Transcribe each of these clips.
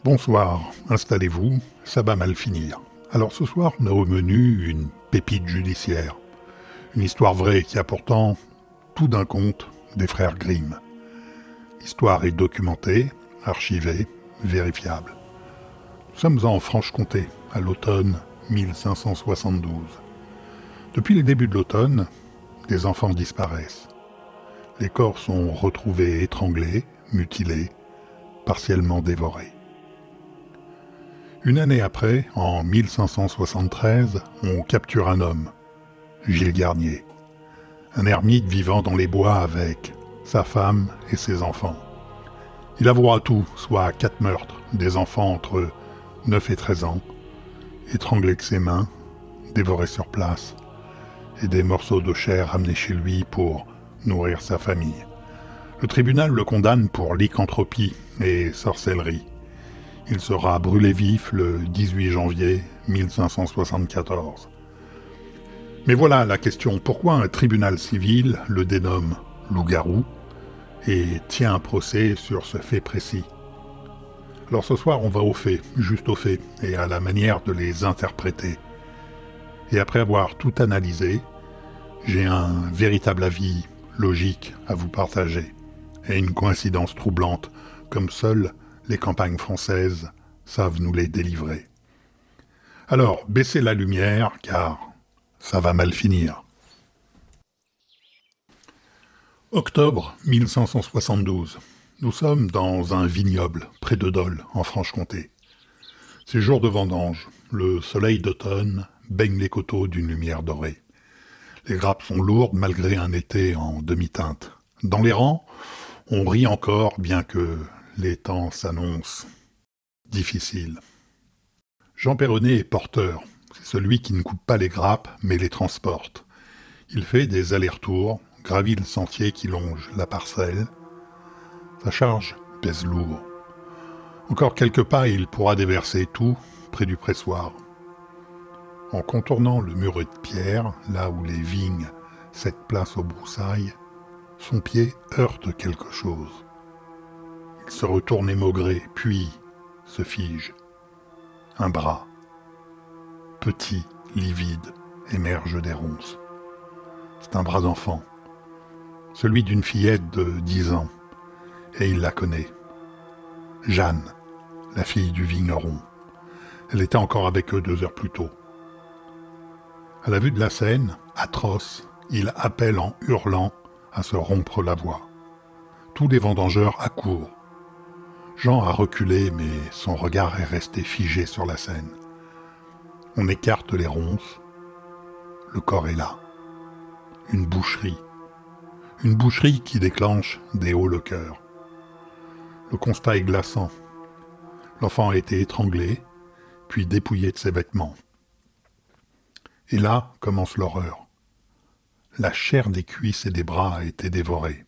Bonsoir, installez-vous, ça va mal finir. Alors ce soir, on a au menu une pépite judiciaire. Une histoire vraie qui a pourtant tout d'un conte des frères Grimm. L'histoire est documentée, archivée, vérifiable. Nous sommes en Franche-Comté, à l'automne 1572. Depuis les débuts de l'automne, des enfants disparaissent. Les corps sont retrouvés étranglés, mutilés, partiellement dévorés. Une année après, en 1573, on capture un homme, Gilles Garnier, un ermite vivant dans les bois avec sa femme et ses enfants. Il avouera tout, soit 4 meurtres, des enfants entre 9 et 13 ans, étranglés de ses mains, dévorés sur place, et des morceaux de chair amenés chez lui pour nourrir sa famille. Le tribunal le condamne pour lycanthropie et sorcellerie. Il sera brûlé vif le 18 janvier 1574. Mais voilà la question, pourquoi un tribunal civil le dénomme loup-garou et tient un procès sur ce fait précis? Alors ce soir, on va aux faits, juste aux faits, et à la manière de les interpréter. Et après avoir tout analysé, j'ai un véritable avis logique à vous partager, et une coïncidence troublante, comme seules les campagnes françaises savent nous les délivrer. Alors, baissez la lumière, car ça va mal finir. Octobre 1572. Nous sommes dans un vignoble, près de Dole, en Franche-Comté. C'est jour de vendange. Le soleil d'automne baigne les coteaux d'une lumière dorée. Les grappes sont lourdes malgré un été en demi-teinte. Dans les rangs, on rit encore, bien que les temps s'annoncent difficiles. Jean Perronnet est porteur. C'est celui qui ne coupe pas les grappes, mais les transporte. Il fait des allers-retours, gravit le sentier qui longe la parcelle. Sa charge pèse lourd. Encore quelques pas et il pourra déverser tout près du pressoir. En contournant le muret de pierre, là où les vignes cèdent place aux broussailles, son pied heurte quelque chose. Il se retourne émaugré, puis se fige. Un bras, petit, livide, émerge des ronces. C'est un bras d'enfant, celui d'une fillette de 10 ans, et il la connaît. Jeanne, la fille du vigneron. Elle était encore avec eux 2 heures plus tôt. À la vue de la scène, atroce, il appelle en hurlant à se rompre la voix. Tous les vendangeurs accourent. Jean a reculé, mais son regard est resté figé sur la scène. On écarte les ronces. Le corps est là. Une boucherie. Une boucherie qui déclenche des hauts le cœur. Le constat est glaçant. L'enfant a été étranglé, puis dépouillé de ses vêtements. Et là commence l'horreur. La chair des cuisses et des bras a été dévorée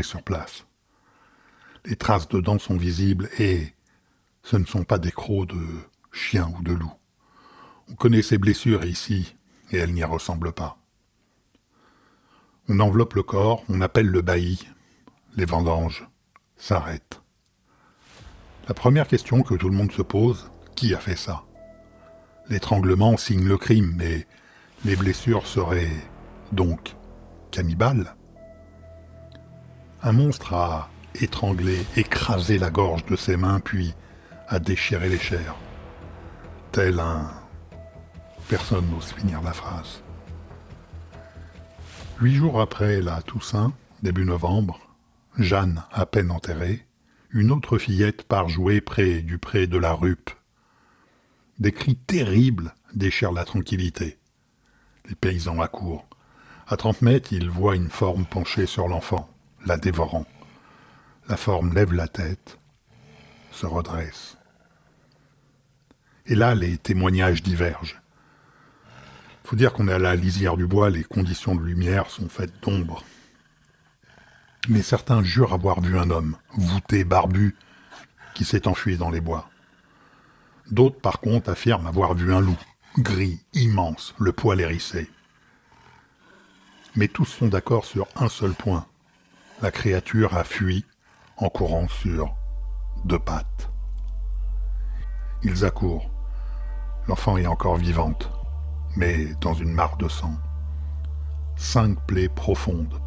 sur place. Les traces de dents sont visibles et ce ne sont pas des crocs de chien ou de loup. On connaît ces blessures ici et elles n'y ressemblent pas. On enveloppe le corps, on appelle le bailli. Les vendanges s'arrêtent. La première question que tout le monde se pose, qui a fait ça? L'étranglement signe le crime, mais les blessures seraient donc cannibales? Un monstre a étranglé, écrasé la gorge de ses mains, puis a déchiré les chairs. Tel un... Personne n'ose finir la phrase. 8 jours après la Toussaint, début novembre, Jeanne à peine enterrée, une autre fillette part jouer près du pré de la Ruppe. Des cris terribles déchirent la tranquillité. Les paysans accourent. À 30 mètres, ils voient une forme penchée sur l'enfant, la dévorant. La forme lève la tête, se redresse. Et là, les témoignages divergent. Il faut dire qu'on est à la lisière du bois, les conditions de lumière sont faites d'ombre. Mais certains jurent avoir vu un homme, voûté, barbu, qui s'est enfui dans les bois. D'autres, par contre, affirment avoir vu un loup, gris, immense, le poil hérissé. Mais tous sont d'accord sur un seul point. La créature a fui en courant sur 2 pattes. Ils accourent. L'enfant est encore vivante, mais dans une mare de sang. 5 plaies profondes,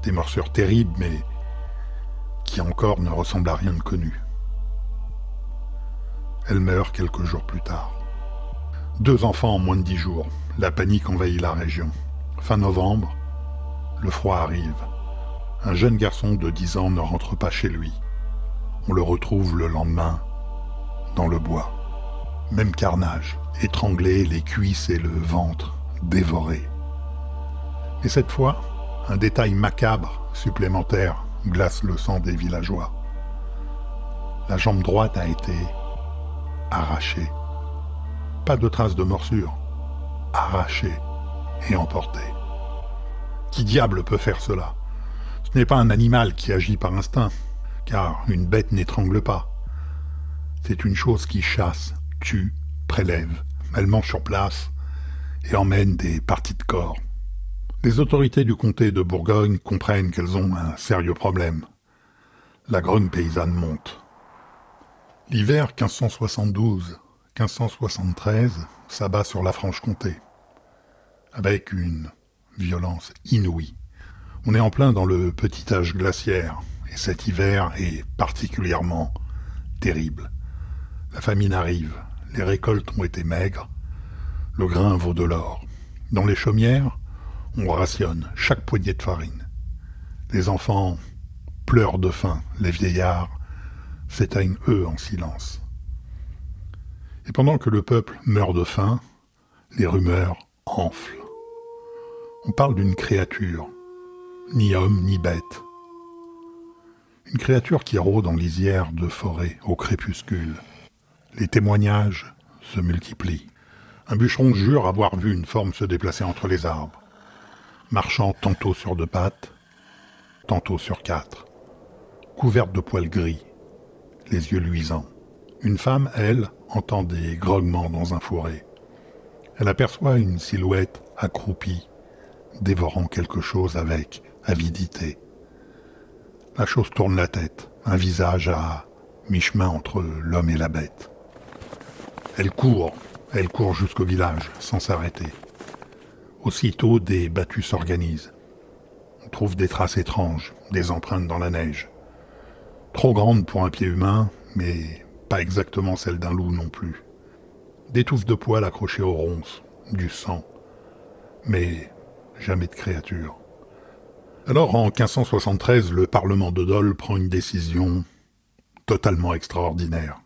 des morsures terribles, mais qui encore ne ressemblent à rien de connu. Elle meurt quelques jours plus tard. 2 enfants en moins de 10 jours. La panique envahit la région. Fin novembre, le froid arrive. Un jeune garçon de 10 ans ne rentre pas chez lui. On le retrouve le lendemain dans le bois. Même carnage, étranglé, les cuisses et le ventre dévorés. Et cette fois, un détail macabre supplémentaire glace le sang des villageois. La jambe droite a été arrachée. Pas de traces de morsure. Arrachée et emportée. Qui diable peut faire cela ? Ce n'est pas un animal qui agit par instinct, car une bête n'étrangle pas. C'est une chose qui chasse, tue, prélève. Elle mange sur place et emmène des parties de corps. Les autorités du comté de Bourgogne comprennent qu'elles ont un sérieux problème. La grogne paysanne monte. L'hiver 1572-1573 s'abat sur la Franche-Comté, avec une violence inouïe. On est en plein dans le petit âge glaciaire, et cet hiver est particulièrement terrible. La famine arrive, les récoltes ont été maigres, le grain vaut de l'or. Dans les chaumières, on rationne chaque poignée de farine. Les enfants pleurent de faim, les vieillards s'éteignent eux en silence. Et pendant que le peuple meurt de faim, les rumeurs enflent. On parle d'une créature, ni homme ni bête. Une créature qui rôde en lisière de forêt au crépuscule. Les témoignages se multiplient. Un bûcheron jure avoir vu une forme se déplacer entre les arbres, marchant tantôt sur 2 pattes, tantôt sur 4, couverte de poils gris, les yeux luisants. Une femme, elle, entend des grognements dans un fourré. Elle aperçoit une silhouette accroupie, dévorant quelque chose avec avidité. La chose tourne la tête, un visage à mi-chemin entre l'homme et la bête. Elle court jusqu'au village, sans s'arrêter. Aussitôt, des battues s'organisent. On trouve des traces étranges, des empreintes dans la neige. Trop grandes pour un pied humain, mais pas exactement celles d'un loup non plus. Des touffes de poils accrochées aux ronces, du sang, mais jamais de créature. Alors, en 1573, le Parlement de Dole prend une décision totalement extraordinaire.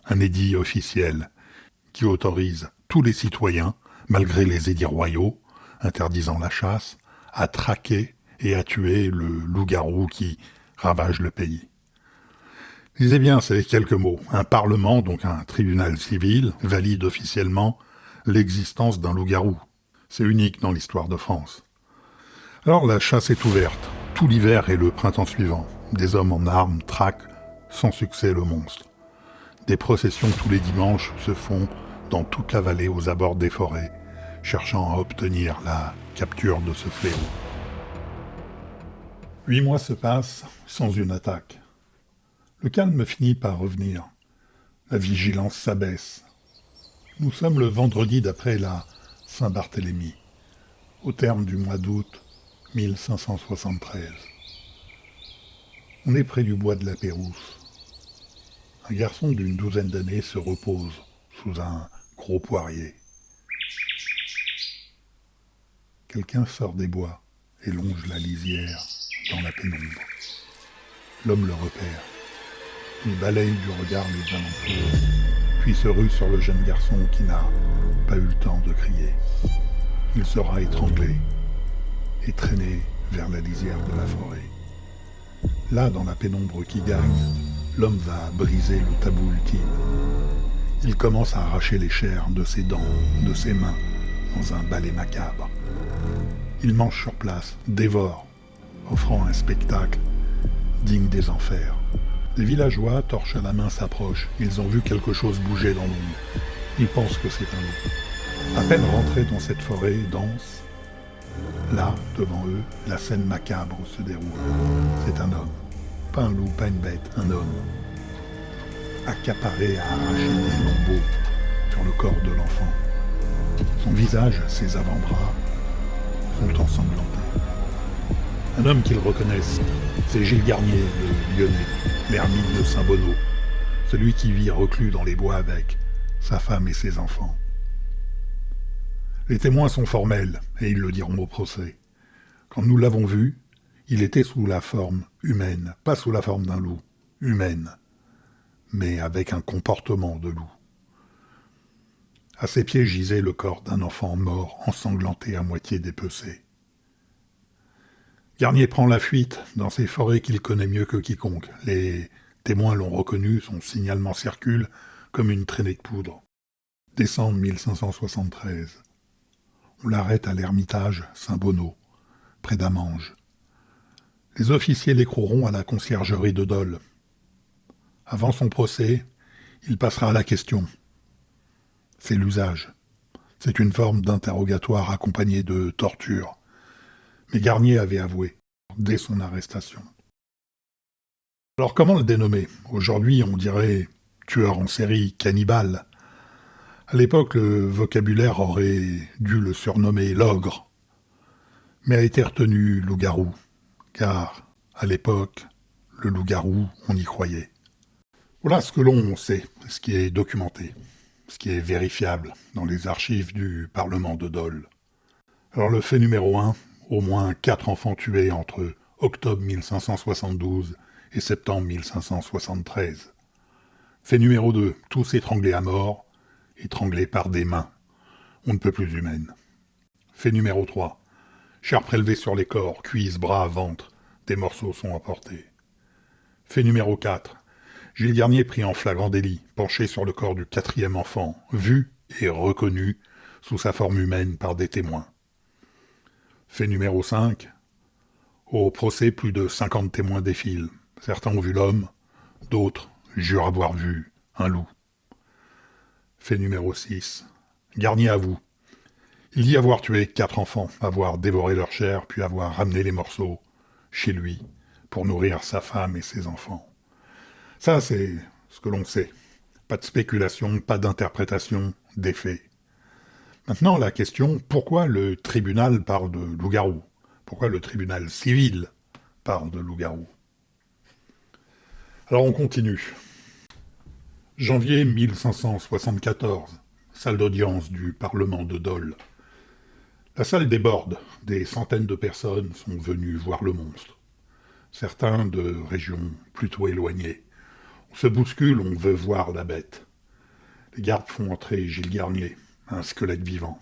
Un édit officiel qui autorise tous les citoyens, malgré les édits royaux, interdisant la chasse, à traquer et à tuer le loup-garou qui ravage le pays. Lisez bien ces quelques mots. Un parlement, donc un tribunal civil, valide officiellement l'existence d'un loup-garou. C'est unique dans l'histoire de France. Alors la chasse est ouverte, tout l'hiver et le printemps suivant. Des hommes en armes traquent sans succès le monstre. Des processions tous les dimanches se font dans toute la vallée aux abords des forêts, cherchant à obtenir la capture de ce fléau. 8 mois se passent sans une attaque. Le calme finit par revenir. La vigilance s'abaisse. Nous sommes le vendredi d'après la Saint-Barthélemy, au terme du mois d'août 1573. On est près du bois de la Pérouse. Un garçon d'une 12aine d'années se repose sous un gros poirier. Quelqu'un sort des bois et longe la lisière dans la pénombre. L'homme le repère. Il balaye du regard les alentours, puis se rue sur le jeune garçon qui n'a pas eu le temps de crier. Il sera étranglé et traîné vers la lisière de la forêt. Là, dans la pénombre qui gagne, l'homme va briser le tabou ultime. Il commence à arracher les chairs de ses dents, de ses mains, dans un balai macabre. Il mange sur place, dévore, offrant un spectacle digne des enfers. Les villageois, torches à la main, s'approchent. Ils ont vu quelque chose bouger dans l'ombre. Ils pensent que c'est un loup. À peine rentrés dans cette forêt dense, là, devant eux, la scène macabre se déroule. C'est un homme. Pas un loup, pas une bête, un homme. accaparé à arracher des lambeaux sur le corps de l'enfant. Son visage, ses avant-bras sont ensanglantés. Un homme qu'ils reconnaissent, c'est Gilles Garnier, le Lyonnais, l'ermite de Saint-Bonneau, celui qui vit reclus dans les bois avec sa femme et ses enfants. Les témoins sont formels, et ils le diront au procès. Quand nous l'avons vu, il était sous la forme humaine, pas sous la forme d'un loup, humaine, mais avec un comportement de loup. À ses pieds gisait le corps d'un enfant mort, ensanglanté à moitié dépecé. Garnier prend la fuite dans ces forêts qu'il connaît mieux que quiconque. Les témoins l'ont reconnu, son signalement circule comme une traînée de poudre. Décembre 1573. On l'arrête à l'ermitage Saint-Bonneau, près d'Amanges. Les officiers l'écroueront à la conciergerie de Dole. Avant son procès, il passera à la question. C'est l'usage. C'est une forme d'interrogatoire accompagnée de torture. Mais Garnier avait avoué, dès son arrestation. Alors comment le dénommer ? Aujourd'hui, on dirait tueur en série, cannibale. À l'époque, le vocabulaire aurait dû le surnommer l'ogre, mais a été retenu loup-garou, car, à l'époque, le loup-garou, on y croyait. Voilà ce que l'on sait, ce qui est documenté, ce qui est vérifiable dans les archives du Parlement de Dole. Alors le fait numéro 1, au moins 4 enfants tués entre octobre 1572 et septembre 1573. Fait numéro 2, tous étranglés à mort, étranglés par des mains, on ne peut plus humaines. Fait numéro 3, chair prélevée sur les corps, cuisses, bras, ventre, des morceaux sont emportés. Fait numéro 4, Gilles Garnier pris en flagrant délit, penché sur le corps du 4e enfant, vu et reconnu sous sa forme humaine par des témoins. Fait numéro 5, au procès, plus de 50 témoins défilent. Certains ont vu l'homme, d'autres jurent avoir vu un loup. Fait numéro 6, Garnier avoue. Il dit avoir tué 4 enfants, avoir dévoré leur chair, puis avoir ramené les morceaux chez lui pour nourrir sa femme et ses enfants. Ça, c'est ce que l'on sait. Pas de spéculation, pas d'interprétation, des faits. Maintenant, la question, pourquoi le tribunal parle de loup-garou ? Pourquoi le tribunal civil parle de loup-garou ? Alors on continue. Janvier 1574, salle d'audience du Parlement de Dole. La salle déborde, des centaines de personnes sont venues voir le monstre. Certains de régions plutôt éloignées. On se bouscule, on veut voir la bête. Les gardes font entrer Gilles Garnier, un squelette vivant.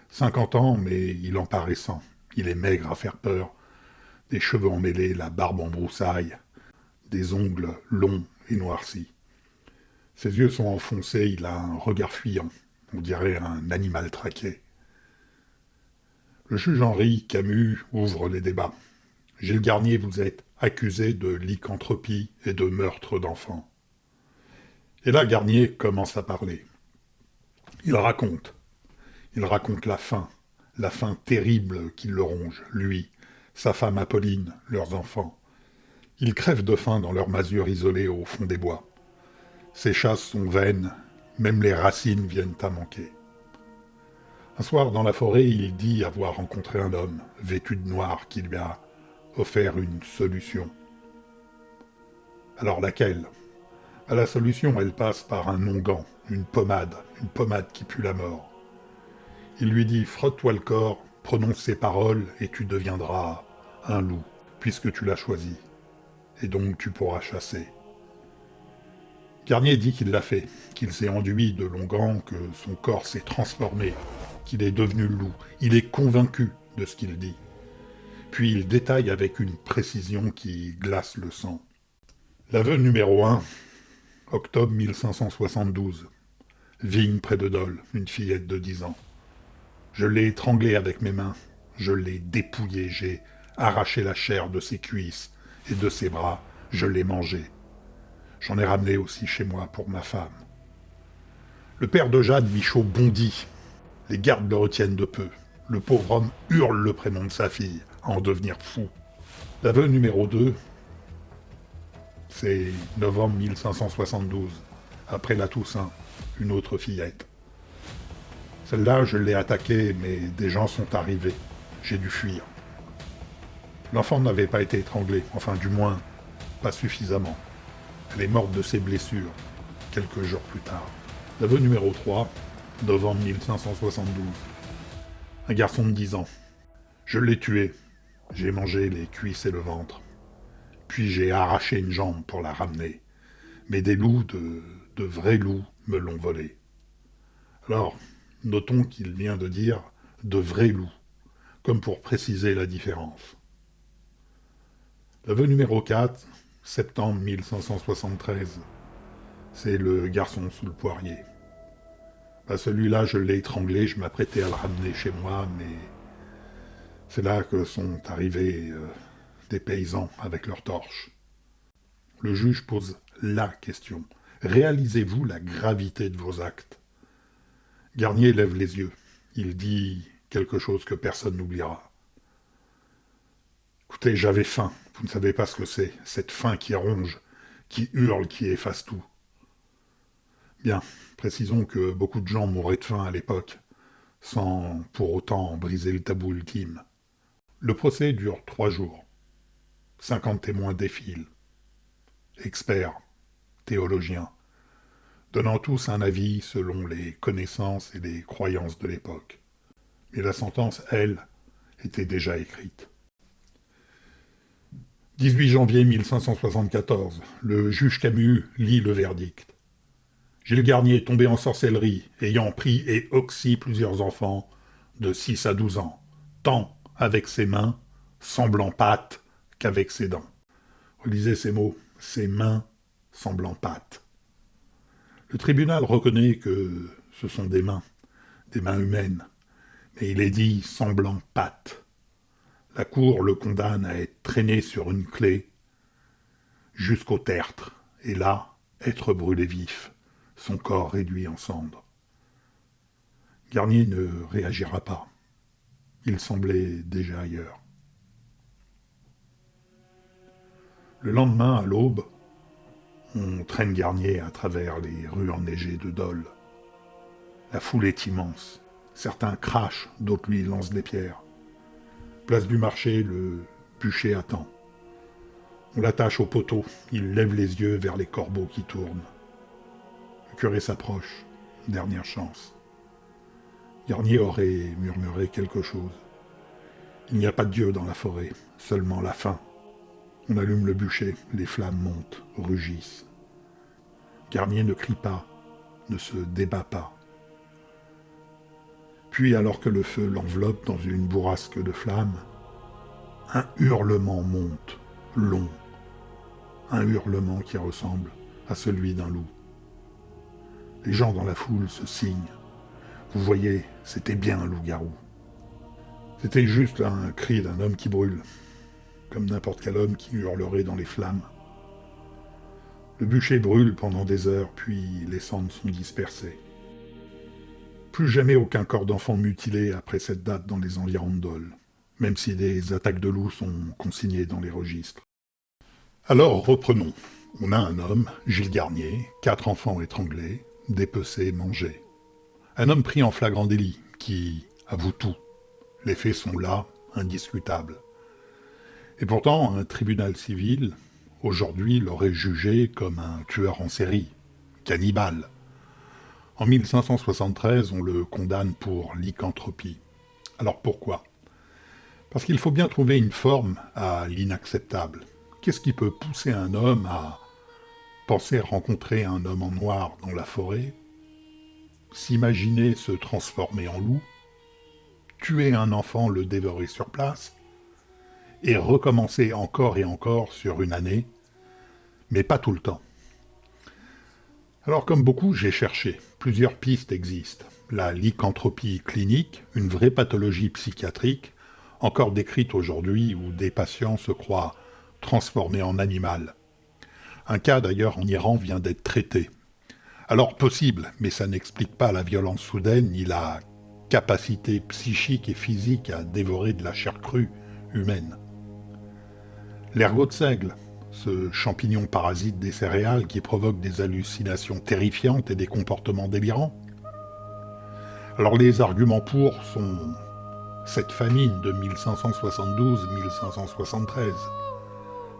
50 ans, mais il en paraît 100. Il est maigre à faire peur, des cheveux emmêlés, la barbe en broussailles, des ongles longs et noircis. Ses yeux sont enfoncés, il a un regard fuyant, on dirait un animal traqué. Le juge Henri Camus ouvre les débats. Gilles Garnier, vous êtes accusé de lycanthropie et de meurtre d'enfants. Et là, Garnier commence à parler. Il raconte la faim terrible qui le ronge, lui, sa femme Apolline, leurs enfants. Ils crèvent de faim dans leur masure isolée au fond des bois. Ces chasses sont vaines, même les racines viennent à manquer. Un soir, dans la forêt, il dit avoir rencontré un homme, vêtu de noir, qui lui a offert une solution. Alors laquelle ? La solution, elle passe par un onguent, une pommade qui pue la mort. Il lui dit « Frotte-toi le corps, prononce ces paroles, et tu deviendras un loup, puisque tu l'as choisi. Et donc tu pourras chasser. » Garnier dit qu'il l'a fait, qu'il s'est enduit de l'onguent, que son corps s'est transformé, qu'il est devenu loup. Il est convaincu de ce qu'il dit. Puis il détaille avec une précision qui glace le sang. L'aveu numéro 1, octobre 1572. Vigne près de Dole, une fillette de 10 ans. Je l'ai étranglée avec mes mains, je l'ai dépouillée, j'ai arraché la chair de ses cuisses et de ses bras, je l'ai mangée. J'en ai ramené aussi chez moi pour ma femme. Le père de Jeanne, Michaud, bondit. Les gardes le retiennent de peu. Le pauvre homme hurle le prénom de sa fille, à en devenir fou. L'aveu numéro 2. C'est novembre 1572, après la Toussaint, une autre fillette. Celle-là, je l'ai attaquée, mais des gens sont arrivés. J'ai dû fuir. L'enfant n'avait pas été étranglée, enfin du moins, pas suffisamment. Elle est morte de ses blessures, quelques jours plus tard. L'aveu numéro 3, novembre 1572. Un garçon de 10 ans. Je l'ai tué. J'ai mangé les cuisses et le ventre. Puis j'ai arraché une jambe pour la ramener. Mais des loups, de vrais loups, me l'ont volé. Alors, notons qu'il vient de dire de vrais loups, comme pour préciser la différence. L'aveu numéro 4, septembre 1573. C'est le garçon sous le poirier. Celui-là, je l'ai étranglé, je m'apprêtais à le ramener chez moi, mais c'est là que sont arrivés des paysans avec leurs torches. Le juge pose la question. Réalisez-vous la gravité de vos actes? Garnier lève les yeux. Il dit quelque chose que personne n'oubliera. Écoutez, j'avais faim. Vous ne savez pas ce que c'est. Cette faim qui ronge, qui hurle, qui efface tout. Bien, précisons que beaucoup de gens mouraient de faim à l'époque, sans pour autant briser le tabou ultime. Le procès dure 3 jours. 50 témoins défilent. Experts, théologiens, donnant tous un avis selon les connaissances et les croyances de l'époque. Mais la sentence, elle, était déjà écrite. 18 janvier 1574, le juge Camus lit le verdict. Gilles Garnier, tombé en sorcellerie, ayant pris et oxy plusieurs enfants de 6 à 12 ans, tant avec ses mains, semblant pâtes, qu'avec ses dents. Relisez ces mots, ses mains semblant pâtes. Le tribunal reconnaît que ce sont des mains humaines, mais il est dit semblant pâtes. La cour le condamne à être traîné sur une clé jusqu'au tertre, et là, être brûlé vif, son corps réduit en cendres. Garnier ne réagira pas. Il semblait déjà ailleurs. Le lendemain, à l'aube, on traîne Garnier à travers les rues enneigées de Dole. La foule est immense. Certains crachent, d'autres lui lancent des pierres. Place du marché, le bûcher attend. On l'attache au poteau. Il lève les yeux vers les corbeaux qui tournent. Le curé s'approche. Dernière chance. Garnier aurait murmuré quelque chose. Il n'y a pas de Dieu dans la forêt, seulement la faim. On allume le bûcher, les flammes montent, rugissent. Garnier ne crie pas, ne se débat pas. Puis, alors que le feu l'enveloppe dans une bourrasque de flammes, un hurlement monte, long. Un hurlement qui ressemble à celui d'un loup. Les gens dans la foule se signent. Vous voyez, c'était bien un loup-garou. C'était juste un cri d'un homme qui brûle, comme n'importe quel homme qui hurlerait dans les flammes. Le bûcher brûle pendant des heures, puis les cendres sont dispersées. Plus jamais aucun corps d'enfant mutilé après cette date dans les environs de Dole, même si des attaques de loups sont consignées dans les registres. Alors reprenons. On a un homme, Gilles Garnier, 4 enfants étranglés, dépecés, mangés. Un homme pris en flagrant délit, qui avoue tout. Les faits sont là, indiscutables. Et pourtant, un tribunal civil, aujourd'hui, l'aurait jugé comme un tueur en série, cannibale. En 1573, on le condamne pour lycanthropie. Alors pourquoi? Parce qu'il faut bien trouver une forme à l'inacceptable. Qu'est-ce qui peut pousser un homme à penser rencontrer un homme en noir dans la forêt, s'imaginer se transformer en loup, tuer un enfant, le dévorer sur place, et recommencer encore et encore sur une année, mais pas tout le temps. Alors comme beaucoup, j'ai cherché. Plusieurs pistes existent. La lycanthropie clinique, une vraie pathologie psychiatrique, encore décrite aujourd'hui où des patients se croient transformés en animal. Un cas d'ailleurs en Iran vient d'être traité. Alors possible, mais ça n'explique pas la violence soudaine ni la capacité psychique et physique à dévorer de la chair crue humaine. L'ergot de seigle, ce champignon parasite des céréales qui provoque des hallucinations terrifiantes et des comportements délirants. Alors les arguments pour sont cette famine de 1572-1573.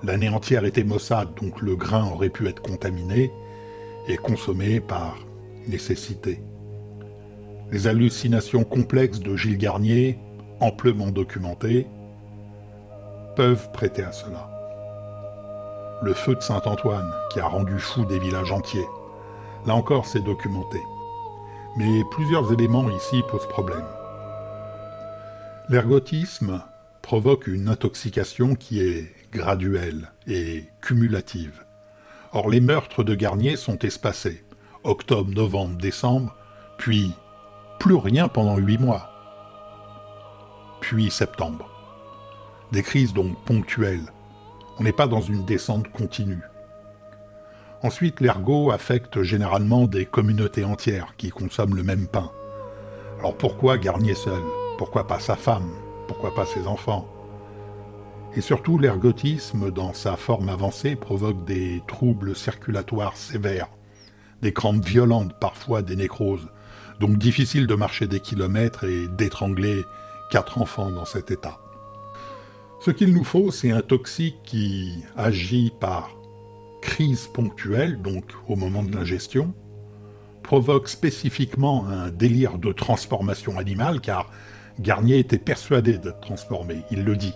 L'année entière était maussade, donc le grain aurait pu être contaminé et consommé par nécessité. Les hallucinations complexes de Gilles Garnier, amplement documentées, peuvent prêter à cela. Le feu de Saint-Antoine, qui a rendu fou des villages entiers. Là encore, c'est documenté. Mais plusieurs éléments ici posent problème. L'ergotisme provoque une intoxication qui est graduelle et cumulative. Or, les meurtres de Garnier sont espacés. Octobre, novembre, décembre, puis plus rien pendant 8 mois. Puis septembre. Des crises donc ponctuelles. On n'est pas dans une descente continue. Ensuite, l'ergot affecte généralement des communautés entières qui consomment le même pain. Alors pourquoi Garnier seul ? Pourquoi pas sa femme ? Pourquoi pas ses enfants ? Et surtout, l'ergotisme, dans sa forme avancée, provoque des troubles circulatoires sévères, des crampes violentes, parfois des nécroses. Donc difficile de marcher des kilomètres et d'étrangler 4 enfants dans cet état. Ce qu'il nous faut, c'est un toxique qui agit par crise ponctuelle, donc au moment de l'ingestion, provoque spécifiquement un délire de transformation animale, car Garnier était persuadé d'être transformé, il le dit.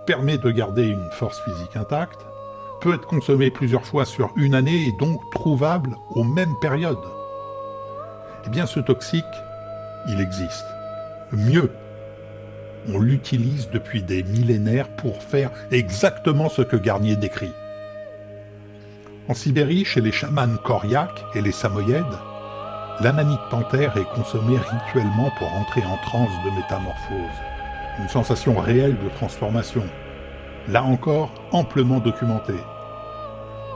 Permet de garder une force physique intacte, peut être consommé plusieurs fois sur une année et donc trouvable aux mêmes périodes. Eh bien, ce toxique, il existe. Mieux, on l'utilise depuis des millénaires pour faire exactement ce que Garnier décrit. En Sibérie, chez les chamans Koryak et les Samoyèdes, l'amanite panthère est consommée rituellement pour entrer en transe de métamorphose. Une sensation réelle de transformation. Là encore, amplement documentée.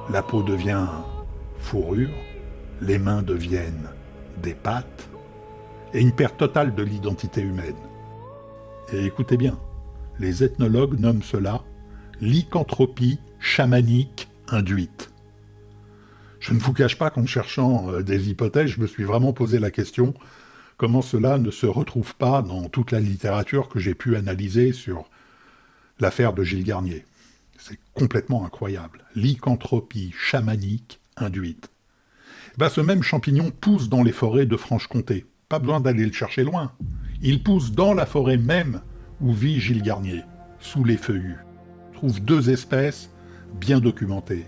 La peau devient fourrure, les mains deviennent des pattes, et une perte totale de l'identité humaine. Et écoutez bien, les ethnologues nomment cela lycanthropie chamanique induite. Je ne vous cache pas qu'en cherchant des hypothèses, je me suis vraiment posé la question comment cela ne se retrouve pas dans toute la littérature que j'ai pu analyser sur l'affaire de Gilles Garnier. C'est complètement incroyable. Lycanthropie chamanique induite. Ce même champignon pousse dans les forêts de Franche-Comté. Pas besoin d'aller le chercher loin. Il pousse dans la forêt même où vit Gilles Garnier, sous les feuillus. On trouve 2 espèces bien documentées.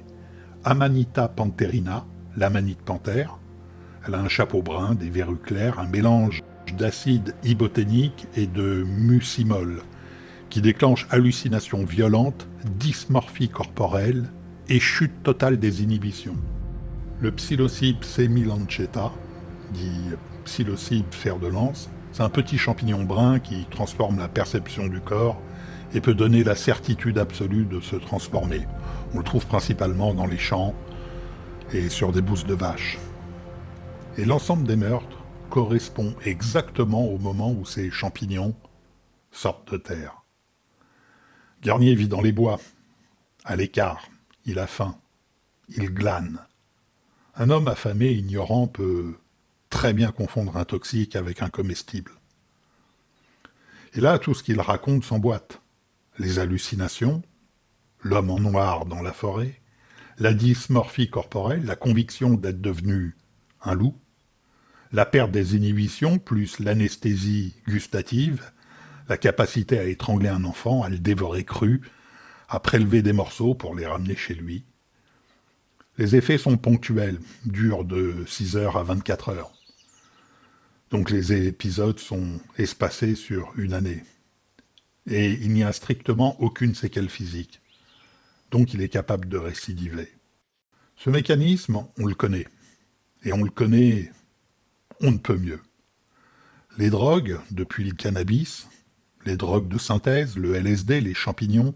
Amanita pantherina, l'amanite panthère. Elle a un chapeau brun, des verrues claires, un mélange d'acide iboténique et de mucimol, qui déclenche hallucinations violentes, dysmorphie corporelle et chute totale des inhibitions. Le psilocybe semilanchetta, dit psilocybe fer de lance, c'est un petit champignon brun qui transforme la perception du corps et peut donner la certitude absolue de se transformer. On le trouve principalement dans les champs et sur des bousses de vaches. Et l'ensemble des meurtres correspond exactement au moment où ces champignons sortent de terre. Garnier vit dans les bois, à l'écart, il a faim, il glane. Un homme affamé et ignorant peut très bien confondre un toxique avec un comestible. Et là, tout ce qu'il raconte s'emboîte. Les hallucinations, l'homme en noir dans la forêt, la dysmorphie corporelle, la conviction d'être devenu un loup, la perte des inhibitions plus l'anesthésie gustative, la capacité à étrangler un enfant, à le dévorer cru, à prélever des morceaux pour les ramener chez lui. Les effets sont ponctuels, durent de 6 heures à 24 heures. Donc les épisodes sont espacés sur une année. Et il n'y a strictement aucune séquelle physique. Donc il est capable de récidiver. Ce mécanisme, on le connaît. Et on le connaît, on ne peut mieux. Les drogues, depuis le cannabis, les drogues de synthèse, le LSD, les champignons,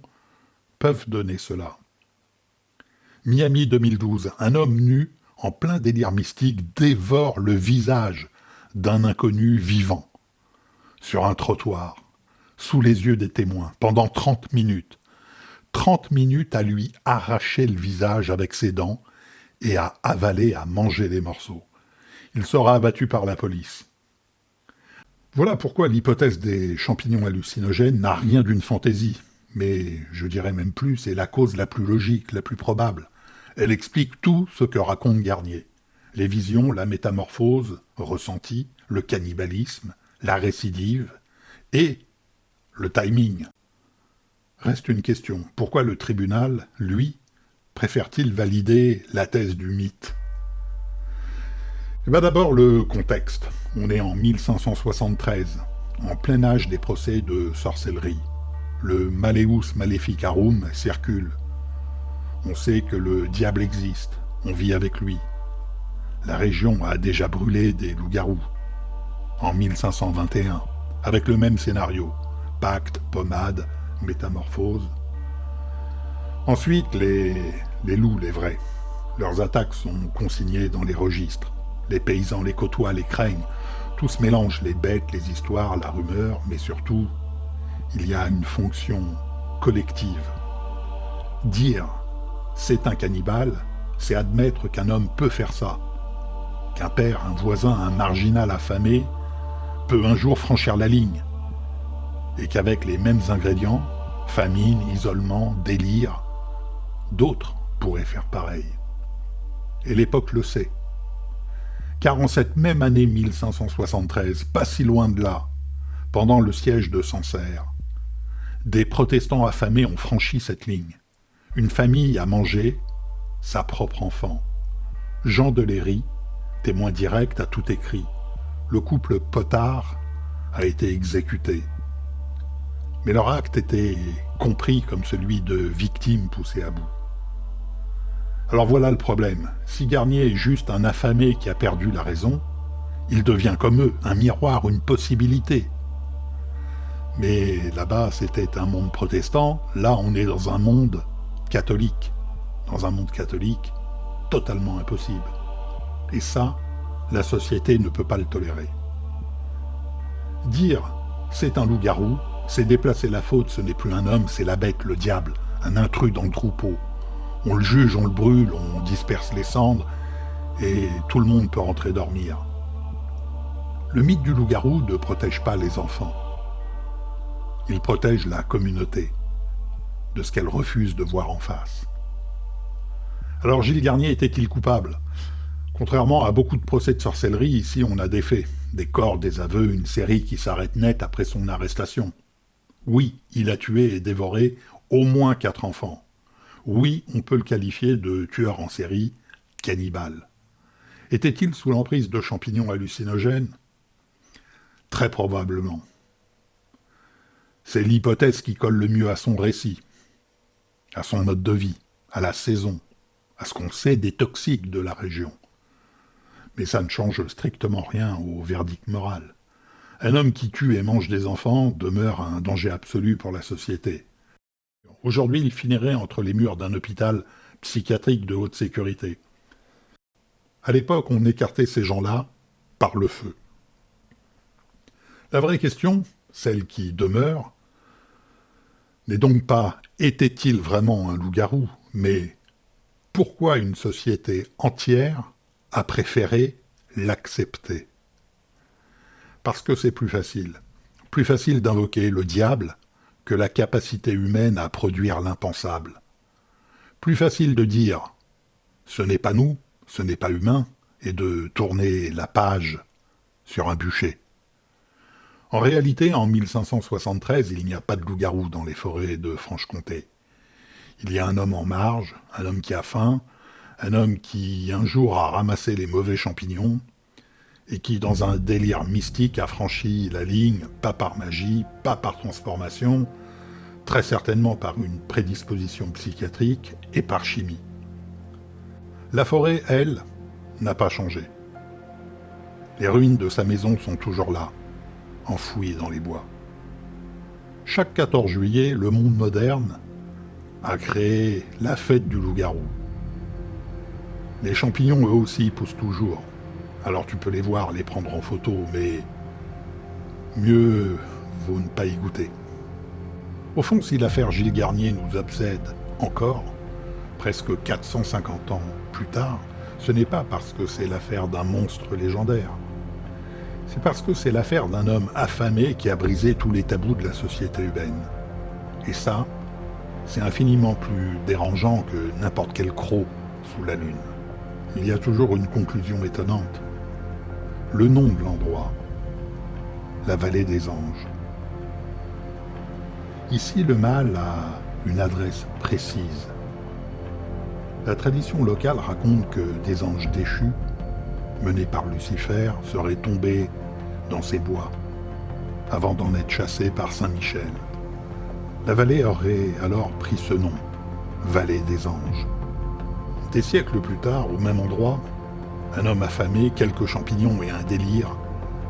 peuvent donner cela. Miami 2012, un homme nu, en plein délire mystique, dévore le visage d'un inconnu vivant, sur un trottoir, sous les yeux des témoins, pendant 30 minutes. 30 minutes à lui arracher le visage avec ses dents et à avaler, à manger les morceaux. Il sera abattu par la police. Voilà pourquoi l'hypothèse des champignons hallucinogènes n'a rien d'une fantaisie. Mais je dirais même plus, c'est la cause la plus logique, la plus probable. Elle explique tout ce que raconte Garnier. Les visions, la métamorphose ressentie, le cannibalisme, la récidive et le timing. Reste une question. Pourquoi le tribunal, lui, préfère-t-il valider la thèse du mythe ? D'abord le contexte. On est en 1573, en plein âge des procès de sorcellerie. Le Malleus Maleficarum circule. On sait que le diable existe, on vit avec lui. La région a déjà brûlé des loups-garous. En 1521, avec le même scénario. Pacte, pommade, métamorphose. Ensuite, les loups, les vrais. Leurs attaques sont consignées dans les registres. Les paysans les côtoient, les craignent. Tout se mélange, les bêtes, les histoires, la rumeur, mais surtout, il y a une fonction collective. Dire « c'est un cannibale », c'est admettre qu'un homme peut faire ça. Qu'un père, un voisin, un marginal affamé peut un jour franchir la ligne. Et qu'avec les mêmes ingrédients, famine, isolement, délire, d'autres pourraient faire pareil. Et l'époque le sait. Car en cette même année 1573, pas si loin de là, pendant le siège de Sancerre, des protestants affamés ont franchi cette ligne. Une famille a mangé sa propre enfant. Jean de Léry, témoin direct, a tout écrit. Le couple Potard a été exécuté. Mais leur acte était compris comme celui de victimes poussées à bout. Alors voilà le problème. Si Garnier est juste un affamé qui a perdu la raison, il devient comme eux, un miroir, une possibilité. Mais là-bas, c'était un monde protestant, là on est dans un monde catholique. Dans un monde catholique, totalement impossible. Et ça, la société ne peut pas le tolérer. Dire « c'est un loup-garou », c'est déplacer la faute, ce n'est plus un homme, c'est la bête, le diable, un intrus dans le troupeau. On le juge, on le brûle, on disperse les cendres, et tout le monde peut rentrer dormir. Le mythe du loup-garou ne protège pas les enfants. Il protège la communauté de ce qu'elle refuse de voir en face. Alors Gilles Garnier était-il coupable ? Contrairement à beaucoup de procès de sorcellerie, ici on a des faits, des corps, des aveux, une série qui s'arrête net après son arrestation. Oui, il a tué et dévoré au moins 4 enfants. Oui, on peut le qualifier de tueur en série, cannibale. Était-il sous l'emprise de champignons hallucinogènes ? Très probablement. C'est l'hypothèse qui colle le mieux à son récit, à son mode de vie, à la saison, à ce qu'on sait des toxiques de la région. Mais ça ne change strictement rien au verdict moral. Un homme qui tue et mange des enfants demeure un danger absolu pour la société. Aujourd'hui, il finirait entre les murs d'un hôpital psychiatrique de haute sécurité. À l'époque, on écartait ces gens-là par le feu. La vraie question, celle qui demeure, n'est donc pas « était-il vraiment un loup-garou ?» mais « pourquoi une société entière a préféré l'accepter ?» Parce que c'est plus facile. Plus facile d'invoquer le diable que la capacité humaine à produire l'impensable. Plus facile de dire « ce n'est pas nous, ce n'est pas humain » et de tourner la page sur un bûcher. En réalité, en 1573, il n'y a pas de loup-garou dans les forêts de Franche-Comté. Il y a un homme en marge, un homme qui a faim, un homme qui un jour a ramassé les mauvais champignons et qui, dans un délire mystique, a franchi la ligne, pas par magie, pas par transformation, très certainement par une prédisposition psychiatrique et par chimie. La forêt, elle, n'a pas changé. Les ruines de sa maison sont toujours là, enfouies dans les bois. Chaque 14 juillet, le monde moderne a créé la fête du loup-garou. Les champignons, eux aussi, poussent toujours. Alors tu peux les voir, les prendre en photo, mais mieux vaut ne pas y goûter. Au fond, si l'affaire Gilles Garnier nous obsède encore, presque 450 ans plus tard, ce n'est pas parce que c'est l'affaire d'un monstre légendaire. C'est parce que c'est l'affaire d'un homme affamé qui a brisé tous les tabous de la société humaine. Et ça, c'est infiniment plus dérangeant que n'importe quel croc sous la lune. Il y a toujours une conclusion étonnante. Le nom de l'endroit, la vallée des anges. Ici, le mal a une adresse précise. La tradition locale raconte que des anges déchus, menés par Lucifer, seraient tombés dans ces bois, avant d'en être chassés par Saint Michel. La vallée aurait alors pris ce nom, vallée des anges. Des siècles plus tard, au même endroit, un homme affamé, quelques champignons et un délire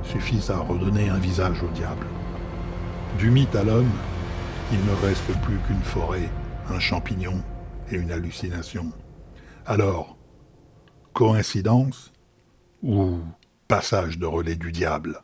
suffisent à redonner un visage au diable. Du mythe à l'homme, il ne reste plus qu'une forêt, un champignon et une hallucination. Alors, coïncidence ou passage de relais du diable ?